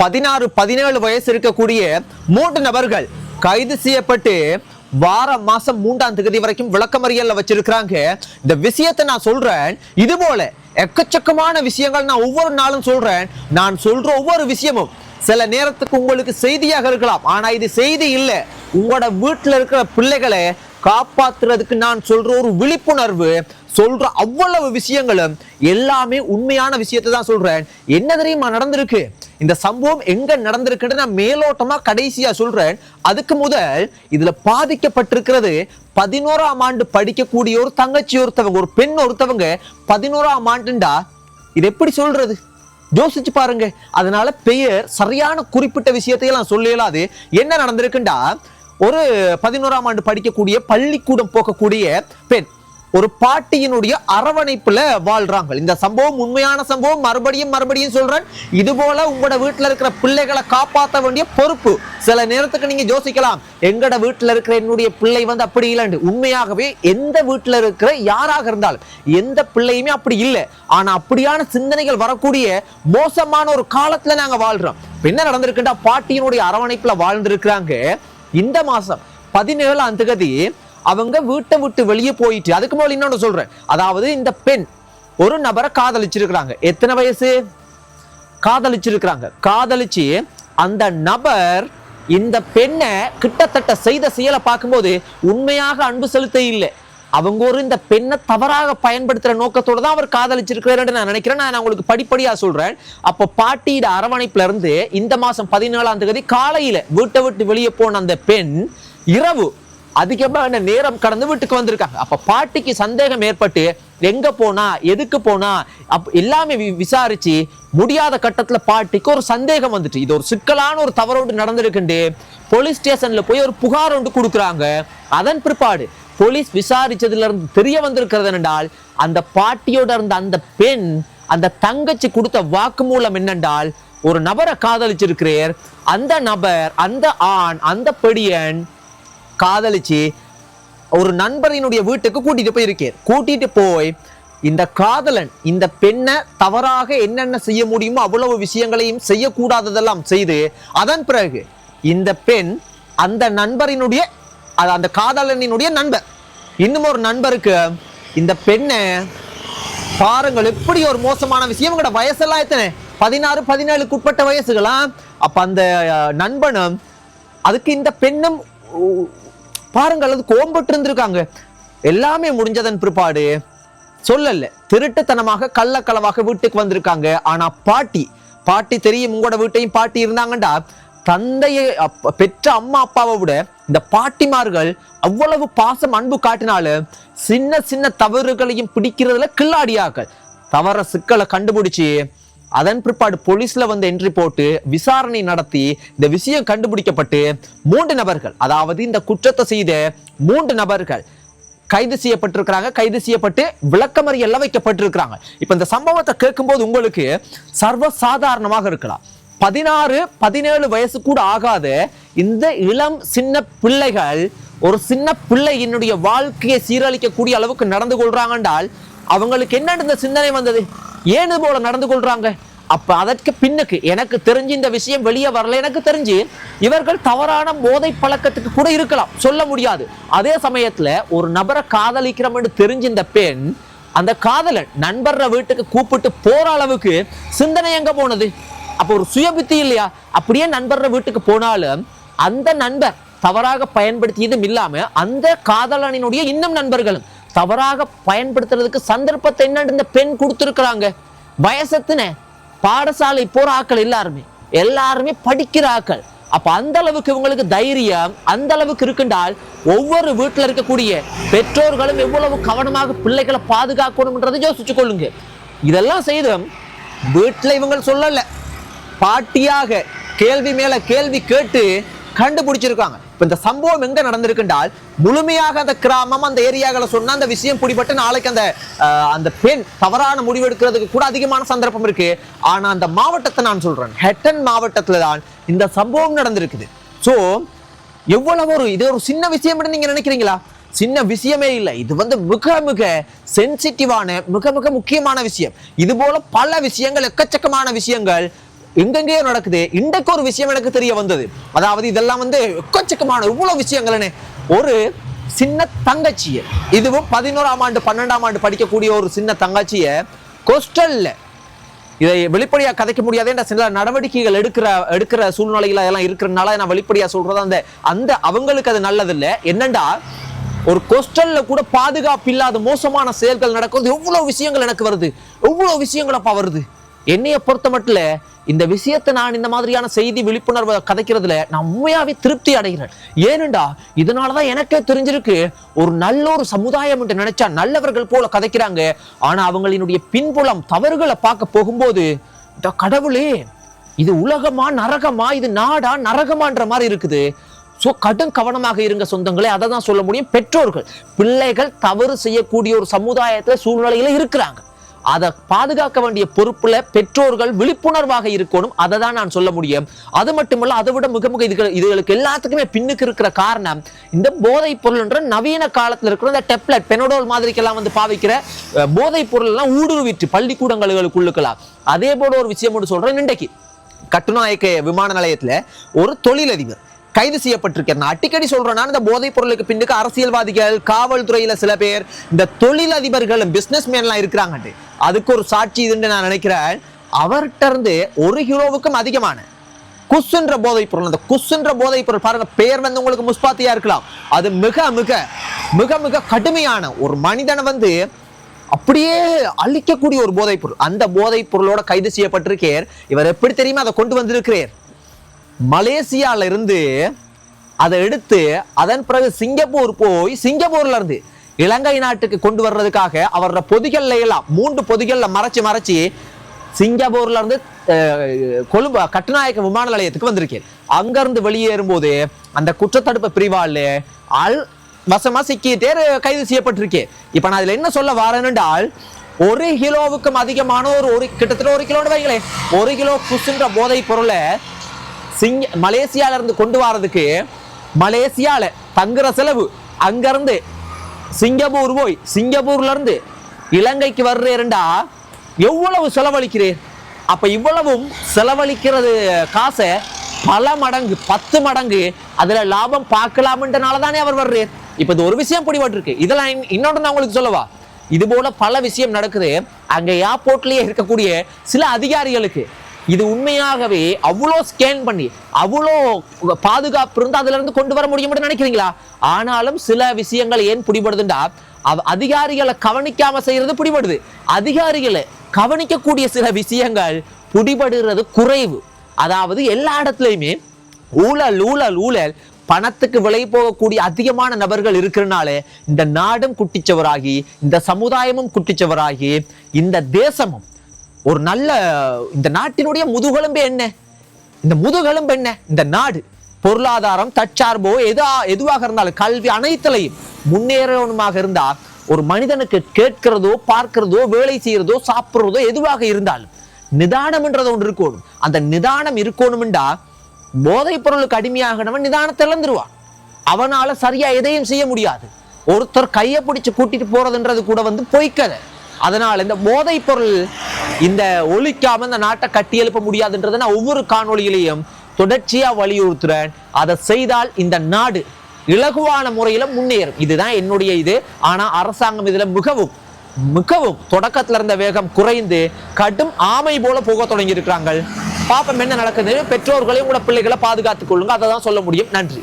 16-17 வயசு இருக்கக்கூடிய 3 நபர்கள் கைது செய்யப்பட்டு மாசம் 3ஆம் தேதி வரைக்கும் விளக்கமறியல்ல வச்சிருக்காங்க. இந்த விஷயத்தை நான் சொல்றேன். இது போல எக்கச்சக்கமான விஷயங்கள் நான் ஒவ்வொரு நாளும் சொல்றேன். நான் சொல்ற ஒவ்வொரு விஷயமும் சில நேரத்துக்கு உங்களுக்கு செய்தியாக இருக்கலாம், ஆனா இது செய்தி இல்ல. உங்களோட வீட்டுல இருக்கிற பிள்ளைகளை காப்பாத்துறதுக்கு நான் சொல்ற ஒரு விழிப்புணர்வு, சொல்ற அவ்வளவு விஷயங்களும் எல்லாமே உண்மையான விஷயத்தை தான் சொல்றேன். என்ன தெரியுமா நடந்திருக்கு? இந்த சம்பவம் எங்க நடந்திருக்குன்னு நான் மேலோட்டமா கடைசியா சொல்றேன். அதுக்கு முதல் இதுல பாதிக்கப்பட்டிருக்கிறது 11ஆம் ஆண்டு படிக்கக்கூடிய ஒரு தங்கச்சி ஒருத்தவங்க, ஒரு பெண் ஒருத்தவங்க. 11ஆம் ஆண்டுண்டா இது எப்படி சொல்றது? யோசிச்சு பாருங்க. அதனால பெயர் சரியான குறிப்பிட்ட விஷயத்தையும் நான் சொல்ல இயலாது. என்ன நடந்திருக்குண்டா, ஒரு 11ஆம் ஆண்டு படிக்கக்கூடிய பள்ளிக்கூடம் போகக்கூடிய பெண் ஒரு பாட்டியினுடைய அரவணைப்புல வாழ்றாங்க. இந்த சம்பவம் உண்மையான சம்பவம். மறுபடியும் சொல்றேன். இது போல உங்களோட வீட்டுல இருக்கிற பிள்ளைகளை காப்பாற்ற வேண்டிய பொறுப்பு. சில நேரத்துக்கு நீங்க யோசிக்கலாம், எங்கட வீட்டுல இருக்கிற என்னுடைய பிள்ளை அப்படி இல்லைன்னு. உண்மையாகவே எந்த வீட்டுல இருக்கிற யாராக இருந்தாலும் எந்த பிள்ளையுமே அப்படி இல்லை. ஆனா அப்படியான சிந்தனைகள் வரக்கூடிய மோசமான ஒரு காலத்துல நாங்க வாழ்றோம். என்ன நடந்திருக்குண்டா, பாட்டியினுடைய அரவணைப்புல வாழ்ந்திருக்கிறாங்க. இந்த மாசம் 17ஆம் தேதி அவங்க வீட்டை விட்டு வெளியே போயிட்டு, அதுக்கு மேல இன்னொன்னு சொல்றேன். அதாவது இந்த பெண் ஒரு நபரை காதலிச்சிருக்கிறாங்க. எத்தனை வயசு? காதலிச்சு அந்த நபர் இந்த பெண்ணை கிட்டத்தட்ட செய்த செயலை பார்க்கும்போது உண்மையாக அன்பு செலுத்த இல்லை. அவங்க இந்த பெண்ணை தவறாக பயன்படுத்துற நோக்கத்தோட தான் அவர் காதலிச்சிருக்கிறாரு நான் நினைக்கிறேன். நான் உங்களுக்கு படிப்படியா சொல்றேன். அப்போ பாட்டியோட அரவணைப்புல இருந்து இந்த மாசம் 17ஆம் தேதி காலையில வீட்டை விட்டு வெளியே போன அந்த பெண் இரவு அதிகமான நேரம் கடந்து வீட்டுக்கு வந்திருக்காங்க. அப்ப பாட்டிக்கு சந்தேகம் ஏற்பட்டு எங்க போனா, எதுக்கு போனா எல்லாமே விசாரிச்சு முடியாத கட்டத்துல பாட்டிக்கு ஒரு சந்தேகம் வந்துட்டு, இது ஒரு சிக்கலான ஒரு தவறோடு நடந்திருக்கு. போலீஸ் ஸ்டேஷன்ல போய் ஒரு புகார் ஒன்று கொடுக்குறாங்க. அதன் பிற்பாடு போலீஸ் விசாரிச்சதுல இருந்து தெரிய வந்திருக்கிறது என்றால், அந்த பாட்டியோட இருந்த அந்த பெண் அந்த தங்கச்சி கொடுத்த வாக்குமூலம் என்னென்றால், ஒரு நபரை காதலிச்சிருக்கிறார். அந்த நபர், அந்த ஆண், அந்த பெடியன் காதலிச்சு ஒரு நண்பரினுடைய வீட்டுக்கு கூட்டிட்டு போய் இந்த காதலன் இந்த பெண்ணை தவறாக என்னென்ன செய்ய முடியுமோ அவ்வளவு விஷயங்களையும் செய்யக்கூடாததெல்லாம் செய்து, அதன் பிறகு இந்த பெண் அந்த நண்பரினுடைய அந்த காதலனினுடைய நண்பர் இன்னும் ஒரு நண்பருக்கு இந்த பெண்ணை பாருங்கள் எப்படி ஒரு மோசமான விஷயம். உங்களோட வயசெல்லாம் எத்தனை? 16-17க்கு உட்பட்ட வயசுகளா? அப்ப அந்த நண்பனும் அதுக்கு இந்த பெண்ணும் பாருங்கள் அது கோம்பட்டு இருந்திருக்காங்க. எல்லாமே முடிஞ்சதன் பிற்பாடு சொல்லல, திருட்டுத்தனமாக கள்ளக்களவாக வீட்டுக்கு வந்திருக்காங்க. ஆனா பாட்டி தெரியும், உங்களோட வீட்டையும் பாட்டி இருந்தாங்கண்டா, தந்தையை பெற்ற அம்மா அப்பாவை விட இந்த பாட்டிமார்கள் அவ்வளவு பாசம் அன்பு காட்டினாலும் சின்ன தவறுகளையும் பிடிக்கிறதுல கில்லாடியாக்கள். தவற சிக்கலை கண்டுபிடிச்சு அதன் பிற்பாடு போலீஸ்ல என்ட்ரி போட்டு விசாரணை நடத்தி இந்த விஷயம் கண்டுபிடிக்கப்பட்டு 3 நபர்கள், அதாவது இந்த குற்றத்தை செய்த 3 நபர்கள் கைது செய்யப்பட்டிருக்கிறாங்க. கைது செய்யப்பட்டு விளக்கமறியல்ல வைக்கப்பட்டிருக்கிறாங்க. இப்ப இந்த சம்பவத்தை கேட்கும்போது உங்களுக்கு சர்வசாதாரணமாக இருக்கலாம். 16-17 வயசு கூட ஆகாத இந்த இளம் சின்ன பிள்ளைகள், ஒரு சின்ன பிள்ளை என்னுடைய வாழ்க்கையை சீரழிக்கக்கூடிய அளவுக்கு நடந்து கொள்றாங்க என்றால் அவங்களுக்கு என்ன இந்த சிந்தனை வந்தது? ஏன் போல நடந்து கொள்றாங்க? அப்ப அதற்கு பின்னுக்கு எனக்கு தெரிஞ்சு இந்த விஷயம் வெளியே வரல. எனக்கு தெரிஞ்சு இவர்கள் தவறான போதை பழக்கத்துக்கு கூட இருக்கலாம், சொல்ல முடியாது. அதே சமயத்துல ஒரு நபரை காதலிக்கிறோம் என்று தெரிஞ்ச இந்த பெண் அந்த காதலன் நண்பர் வீட்டுக்கு கூப்பிட்டு போற அளவுக்கு சிந்தனை எங்க போனது? அப்போ ஒரு சுயபுத்தி இல்லையா? அப்படியே நண்பர் வீட்டுக்கு போனாலும் அந்த நண்பர் தவறாக பயன்படுத்தியதும் இல்லாம அந்த காதலனினுடைய இன்னும் நண்பர்களும் தவறாக பயன்படுத்துறதுக்கு சந்தர்ப்பத்தை என்ன இந்த பெண் கொடுத்திருக்கிறாங்க. வயசத்துன பாடசாலை போற ஆக்கள் எல்லாருமே படிக்கிற ஆக்கள். அப்ப அந்த அளவுக்கு இவங்களுக்கு தைரியம் அந்த அளவுக்கு இருக்குண்டால் ஒவ்வொரு வீட்டுல இருக்கக்கூடிய பெற்றோர்களும் எவ்வளவு கவனமாக பிள்ளைகளை பாதுகாக்கணும்ன்றதை யோசிச்சு கொள்ளுங்க. இதெல்லாம் செய்தும் வீட்டுல இவங்க சொல்லல, பாட்டியாக கேள்வி மேல கேள்வி கேட்டு கண்டுபிடிச்சிருக்காங்க. இப்ப இந்த சம்பவம் எங்க நடந்திருக்குன்றால் முழுமையாக அந்த கிராமம் அந்த ஏரியாக்களை சொன்னா அந்த விஷயம் பிடிபட்டு நாளைக்கு அந்த பெண் தவறான முடிவெடுக்கிறதுக்கு கூட அதிகமான சந்தர்ப்பம் இருக்கு. ஆனா அந்த மாவட்டத்தை நான் சொல்றேன், ஹெட்டன் மாவட்டத்துல தான் இந்த சம்பவம் நடந்திருக்குது. சோ எவ்வளவு இது ஒரு சின்ன விஷயம் நீங்க நினைக்கிறீங்களா? சின்ன விஷயமே இல்லை. இது மிக மிக சென்சிட்டிவான மிக மிக முக்கியமான விஷயம். இது போல பல விஷயங்கள், எக்கச்சக்கமான விஷயங்கள் எங்கெங்கேயோ நடக்குது. இன்றைக்கு ஒரு விஷயம் எனக்கு தெரிய வந்தது. அதாவது இதெல்லாம் எக்கச்சக்கமான இவ்வளவு விஷயங்கள். ஒரு சின்ன தங்கச்சிய, இதுவும் 11ஆம் ஆண்டு 12ஆம் ஆண்டு படிக்கக்கூடிய ஒரு சின்ன தங்கச்சிய கோஸ்டல்ல, இதை வெளிப்படையா கதைக்க முடியாத சில நடவடிக்கைகள் எடுக்கிற சூழ்நிலையில எல்லாம் இருக்கிறதுனால நான் வெளிப்படையா சொல்றது அந்த அவங்களுக்கு அது நல்லது இல்லை. என்னண்டா ஒரு கோஸ்டல்ல கூட பாதுகாப்பு இல்லாத மோசமான செயல்கள் நடக்கும். எவ்வளவு விஷயங்கள் எனக்கு வருது, எவ்வளவு விஷயங்கள் அப்ப வருது. என்னைய பொறுத்த மட்டும் இந்த விஷயத்தை நான் இந்த மாதிரியான செய்தி விழிப்புணர்வை கதைக்கிறதுல நான் உண்மையாவே திருப்தி அடைகிறேன். ஏனெண்டா இதனாலதான் எனக்கே தெரிஞ்சிருக்கு, ஒரு நல்ல ஒரு சமுதாயம் என்று நினைச்சா நல்லவர்கள் போல கதைக்கிறாங்க. ஆனா அவங்களினுடைய பின்புலம் தவறுகளை பார்க்க போகும்போது கடவுளே, இது உலகமா நரகமா, இது நாடா நரகமான்ற மாதிரி இருக்குது. சோ கடும் கவனமாக இருங்க சொந்தங்களே. அதை தான் சொல்ல முடியும். பெற்றோர்கள் பிள்ளைகள் தவறு செய்யக்கூடிய ஒரு சமுதாயத்துல சூழ்நிலையில இருக்கிறாங்க. அதை பாதுகாக்க வேண்டிய பொறுப்புல பெற்றோர்கள் விழிப்புணர்வாக இருக்கணும். அதை தான் நான் சொல்ல முடியும். அது மட்டுமல்ல, அதை விட மிக மிக இதுகளுக்கு எல்லாத்துக்குமே பின்னுக்கு இருக்கிற காரணம் இந்த போதைப் பொருள்ன்ற நவீன காலத்துல இருக்கிற இந்த டெப்லெட், பெனடோல் மாதிரிக்கெல்லாம் பாவிக்கிற போதைப் பொருள் எல்லாம் ஊடுருவிட்டு பள்ளிக்கூடங்களுக்குள்ளுக்கலாம். அதே போல ஒரு விஷயம் சொல்றேன். இன்றைக்கு கட்டுநாயக்க விமான நிலையத்துல ஒரு தொழிலதிபர் கைது செய்யப்பட்டிருக்கிறேன். அடிக்கடி சொல்றேன், இந்த போதைப் பொருளுக்கு பின்னுக்கு அரசியல்வாதிகள், காவல்துறையில சில பேர், இந்த தொழிலதிபர்கள், பிசினஸ் மேன்லாம் இருக்கிறாங்க. அதுக்கு ஒரு சாட்சி இதுன்னு நான் நினைக்கிறேன். அவர்கிட்ட இருந்து 1 கிலோவுக்கும் அதிகமான குஸ்ன்ற போதைப் பொருள், அந்த குஸ்ன்ற போதைப் பொருள் பாருங்க, பேர் உங்களுக்கு முஸ்பாத்தியா இருக்கலாம். அது மிக மிக மிக மிக கடுமையான ஒரு மனிதனை அப்படியே அழிக்கக்கூடிய ஒரு போதைப் பொருள். அந்த போதைப் பொருளோட கைது செய்யப்பட்டிருக்கார். இவர் எப்படி தெரியுமா அதை கொண்டு வந்திருக்கிறார்? மலேசியால இருந்து அதை எடுத்து அதன் பிறகு சிங்கப்பூர் போய் சிங்கப்பூர்ல இருந்து இலங்கை நாட்டுக்கு கொண்டு வர்றதுக்காக அவரோட பொதிகள்ல எல்லாம் 3 பொதிகள்ல மறைச்சு சிங்கப்பூர்ல இருந்து கொழும்பு கட்டுநாயக்க விமான நிலையத்துக்கு வந்திருக்கேன். அங்க இருந்து வெளியேறும் போது அந்த குற்றத்தடுப்பு பிரிவால் வசமா சிக்கிட்டே கைது செய்யப்பட்டிருக்கேன். இப்ப நான் இதுல என்ன சொல்ல வரேன்னால், 1 கிலோவுக்கும் அதிகமான கிட்டத்தட்ட 1 கிலோன்னு வைங்களேன், 1 கிலோ குசுன்ற போதை பொருளை மலேசியால இருந்து கொண்டு வரதுக்கு மலேசியால தங்குற செலவு, அங்க இருந்து சிங்கப்பூர் போய் சிங்கப்பூர்ல இருந்து இலங்கைக்கு வர்றேன்டா எவ்வளவு செலவழிக்கிறேன். அப்ப இவ்வளவும் செலவழிக்கிறது காசை பல மடங்கு 10 மடங்கு அதுல லாபம் பார்க்கலாம்ன்றனாலதானே அவர் வர்றார். இப்ப இது ஒரு விஷயம் பிடிபட்டிருக்கு. இதெல்லாம் இன்னொன்று நான் உங்களுக்கு சொல்லவா, இது போல பல விஷயம் நடக்குது. அங்க ஏர்போர்ட்லயே இருக்கக்கூடிய சில அதிகாரிகளுக்கு இது உண்மையாகவே அவ்வளோ ஸ்கேன் பண்ணி அவ்வளோ பாதுகாப்பு இருந்து அதுல இருந்து கொண்டு வர முடியும் நினைக்கிறீங்களா? ஆனாலும் சில விஷயங்கள் ஏன் பிடிபடுதுண்டா, அதிகாரிகளை கவனிக்காம செய்யறது பிடிபடுது. அதிகாரிகளை கவனிக்கக்கூடிய சில விஷயங்கள் பிடிபடுறது குறைவு. அதாவது எல்லா இடத்துலயுமே ஊழல் ஊழல் ஊழல், பணத்துக்கு விலை போகக்கூடிய அதிகமான நபர்கள் இருக்கிறனால இந்த நாடும் குட்டிச்சவராகி, இந்த சமுதாயமும் குட்டிச்சவராகி, இந்த தேசமும் ஒரு நல்ல, இந்த நாட்டினுடைய முதுகெலும்பு என்ன, இந்த முதுகெலும்பு என்ன, இந்த நாடு பொருளாதாரம், தற்சார்போ எதுவாக இருந்தாலும் கல்வி அனைத்திலையும் முன்னேறவனுமாக இருந்தா ஒரு மனிதனுக்கு கேட்கிறதோ பார்க்கிறதோ வேலை செய்யறதோ சாப்பிடுறதோ எதுவாக இருந்தாலும் நிதானம் என்றது ஒன்று இருக்கணும். அந்த நிதானம் இருக்கணும்டா போதைப் பொருளுக்கு அடிமையாகனவன் நிதானத்தை இழந்துருவான். அவனால சரியா எதையும் செய்ய முடியாது. ஒருத்தர் கையை பிடிச்சு கூட்டிட்டு போறதுன்றது கூட பொய்க்கதை. அதனால இந்த போதைப் பொருள் இந்த ஒழிக்காம இந்த நாட்டை கட்டி எழுப்ப முடியாதுன்றதை நான் ஒவ்வொரு காணொலியிலையும் தொடர்ச்சியா வலியுறுத்துறேன். அதை செய்தால் இந்த நாடு இலகுவான முறையில முன்னேறும். இதுதான் என்னுடைய இது. ஆனா அரசாங்கம் இதுல மிகவும் மிகவும் தொடக்கத்துல இருந்த வேகம் குறைந்து கடும் ஆமை போல போக தொடங்கி இருக்கிறாங்க. பாப்பம் என்ன நடக்குது. பெற்றோர்களையும் கூட பிள்ளைகளை பாதுகாத்துக் கொள்ளுங்க. அதை தான் சொல்ல முடியும். நன்றி.